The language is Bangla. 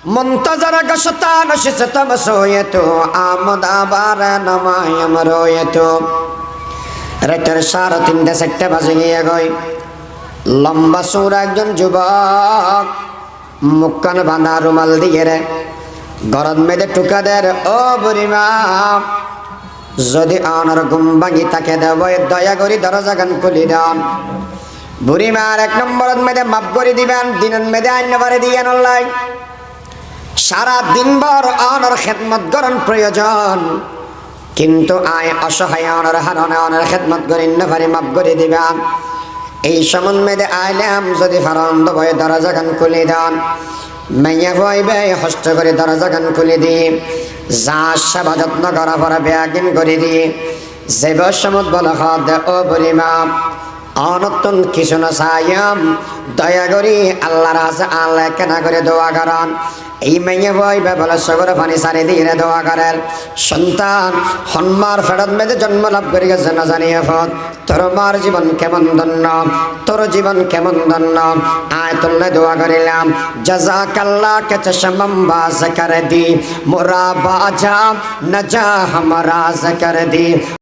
منتظر گشتان شستم سویتو آمد آبار نمایم رویتو রাতের 3:30 বাজে গিয়ে গই লম্বা সুর একজন যুবক মুখখান বাঁধা রুমাল দিয়ে রে গরদ মেদে টুকাদের ও বুড়িমা যদি আনার ঘুম ভাঙি তাকে দেব দয়া করি দরজা গান খুলি দান বুড়িমার 1 নম্বর মেদে মাপ করে দিবেন দিনের মেদে আইন বারে দিয়ে নলাই সারা দিনভর আনার খেদমত করার প্রয়োজন কিন্তু আয় অসহায় আনার হারানো আনার খেদমত করেন না পারি মাপ করে দিবেন এই সমন মেদে আইলাম যদি ফারন্দ ভয়ে দরজা গান খুলে দেন মাইয়া ভয়বে হস্ত করে দরজা গান খুলে দিয়ে যা সেবা যত্ন করা পরে ব্যাগিন করে দিয়ে যে বসমত বলা হাত ও বুড়িমা অনতন কিছু না চাইম দয়া করি আল্লাহর কাছে আল্লাহ কেনা করে দোয়া করান এই মেয়ে বইবে বলে সগর পানি সারি দিয়ে দোয়া করেন সন্তান হন্মার ফেরত মেয়েদের জন্ম লাভ করে গেছে না জানিয়ে ফত তোর মার জীবন কেমন ধন্য তোর জীবন কেমন ধন্য আয় তুললে দোয়া করিলাম জাযাকাল্লাহ কে চশমম বাজ করে দি মোরা বাজা নজা হামারা কর দি